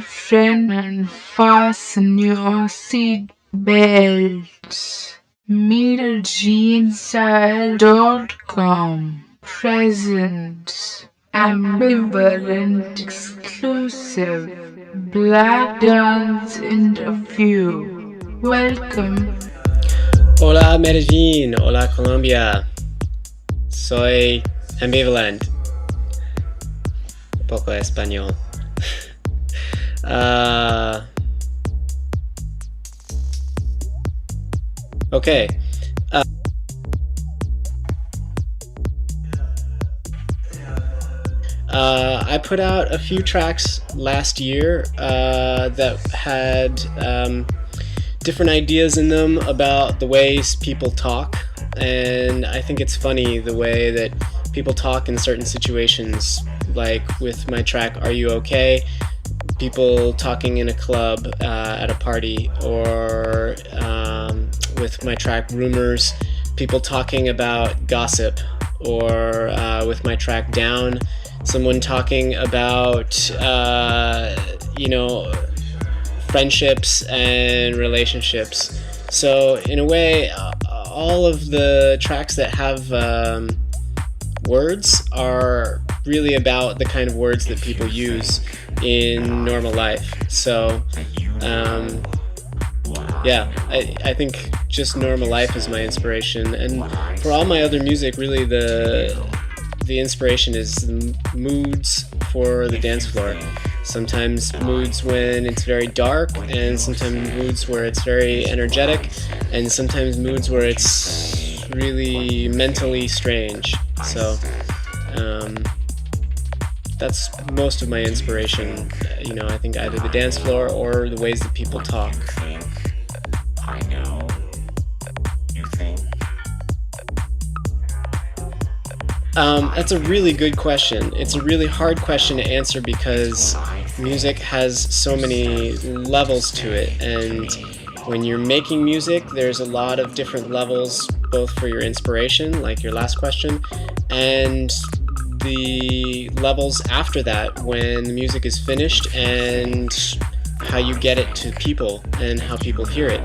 friend and fasten your seat belts. MEDELLINSTYLE.com presents Ambivalent exclusive Blackdance interview. Welcome. Hola Medellín, hola Colombia. Soy Ambivalent. Poco español. Okay. I put out a few tracks last year that had different ideas in them about the ways people talk, and I think it's funny the way that people talk in certain situations, like with my track Are You Okay? People talking in a club at a party, or with my track Rumors, people talking about gossip, or with my track Down, someone talking about friendships and relationships. So in a way, all of the tracks that have words are really about the kind of words that people use in normal life. So yeah, I think just normal life is my inspiration, and for all my other music, really the inspiration is the moods for the dance floor. Sometimes moods when it's very dark, and sometimes moods where it's very energetic, and sometimes moods where it's really mentally strange. So that's most of my inspiration, I think either the dance floor or the ways that people talk. That's a really good question. It's a really hard question to answer because music has so many levels to it, and when you're making music, there's a lot of different levels, both for your inspiration, like your last question, and the levels after that when the music is finished and how you get it to people and how people hear it.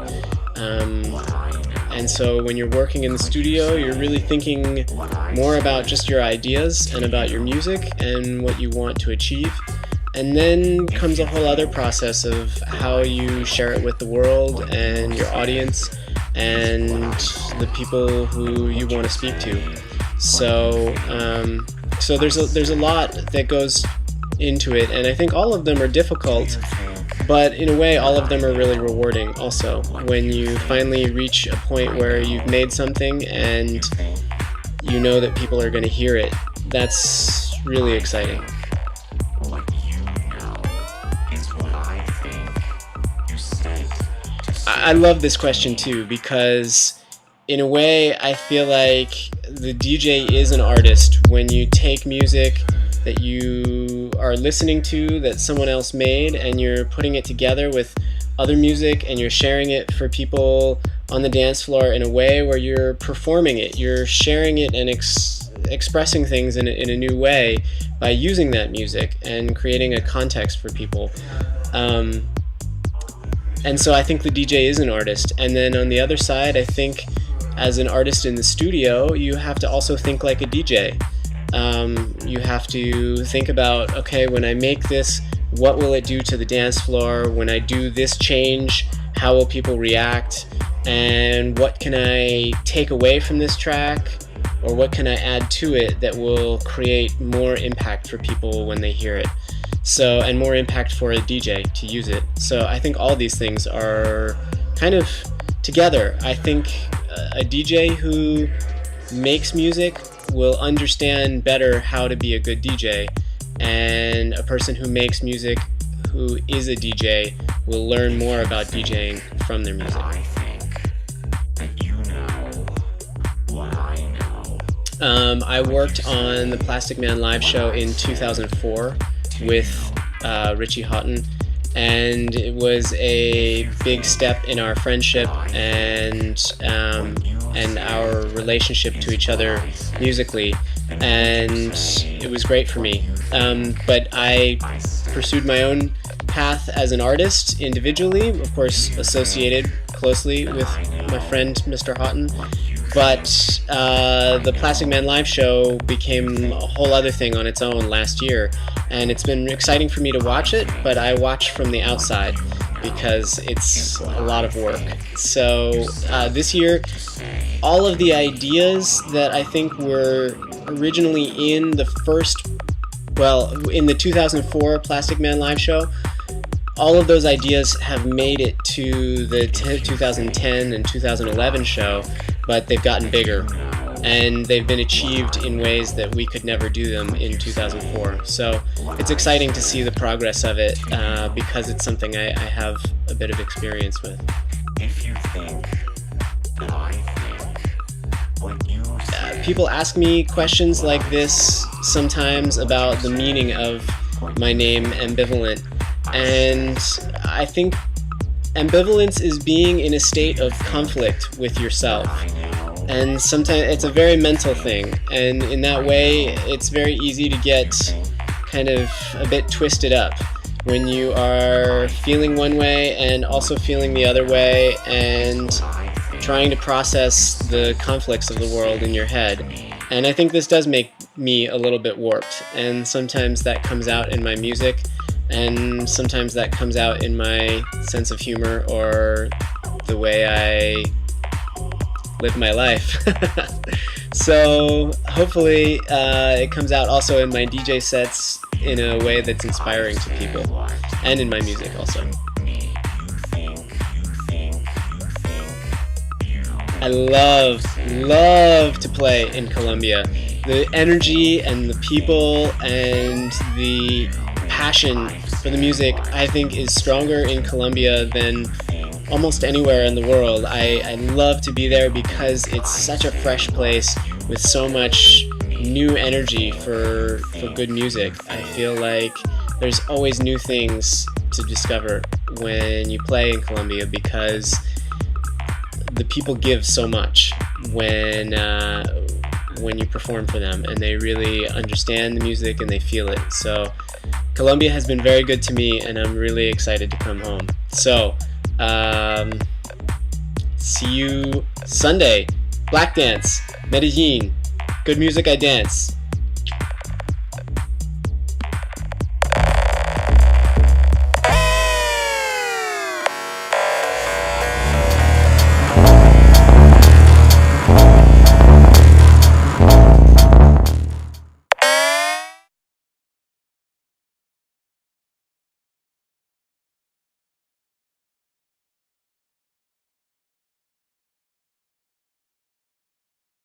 And so when you're working in the studio, you're really thinking more about just your ideas and about your music and what you want to achieve. And then comes a whole other process of how you share it with the world and your audience and the people who you want to speak to. So there's a lot that goes into it, and I think all of them are difficult. But in a way, all of them are really rewarding also. When you finally reach a point where you've made something and you know that people are going to hear it, that's really exciting. I love this question too, because in a way I feel like the DJ is an artist. When you take music that you are listening to that someone else made and you're putting it together with other music and you're sharing it for people on the dance floor in a way where you're performing it, you're sharing it and expressing things in a new way by using that music and creating a context for people. And so I think the DJ is an artist. And then on the other side, I think as an artist in the studio, you have to also think like a DJ. You have to think about, okay, when I make this, what will it do to the dance floor? When I do this change, how will people react? And what can I take away from this track? Or what can I add to it that will create more impact for people when they hear it? So, and more impact for a DJ to use it. So I think all these things are kind of together. I think a DJ who makes music will understand better how to be a good DJ, and a person who makes music who is a DJ will learn more about DJing from their music. I worked on the Plastic Man live show in 2004 with Richie Houghton, and it was a big step in our friendship and our relationship to each other musically, and it was great for me. But I pursued my own path as an artist individually, of course associated closely with my friend Mr. Houghton, but the Plastic Man live show became a whole other thing on its own last year, and it's been exciting for me to watch it, but I watch from the outside because it's a lot of work. So this year, all of the ideas that I think were originally in the in the 2004 Plastic Man live show, all of those ideas have made it to the 2010 and 2011 show, but they've gotten bigger, and they've been achieved in ways that we could never do them in 2004. So it's exciting to see the progress of it because it's something I have a bit of experience with. If you think that I think what you say. People ask me questions like this sometimes about the meaning of my name Ambivalent, and I think ambivalence is being in a state of conflict with yourself. And sometimes it's a very mental thing, and in that way it's very easy to get kind of a bit twisted up when you are feeling one way and also feeling the other way and trying to process the conflicts of the world in your head. And I think this does make me a little bit warped, and sometimes that comes out in my music, and sometimes that comes out in my sense of humor or the way I live my life. So hopefully it comes out also in my DJ sets in a way that's inspiring to people, and in my music also. I love to play in Colombia. The energy and the people and the passion for the music, I think, is stronger in Colombia than almost anywhere in the world. I love to be there because it's such a fresh place with so much new energy for good music. I feel like there's always new things to discover when you play in Colombia because the people give so much when you perform for them, and they really understand the music and they feel it. So Colombia has been very good to me, and I'm really excited to come home. So see you Sunday. Blackdance, Medellin. Good music, I dance.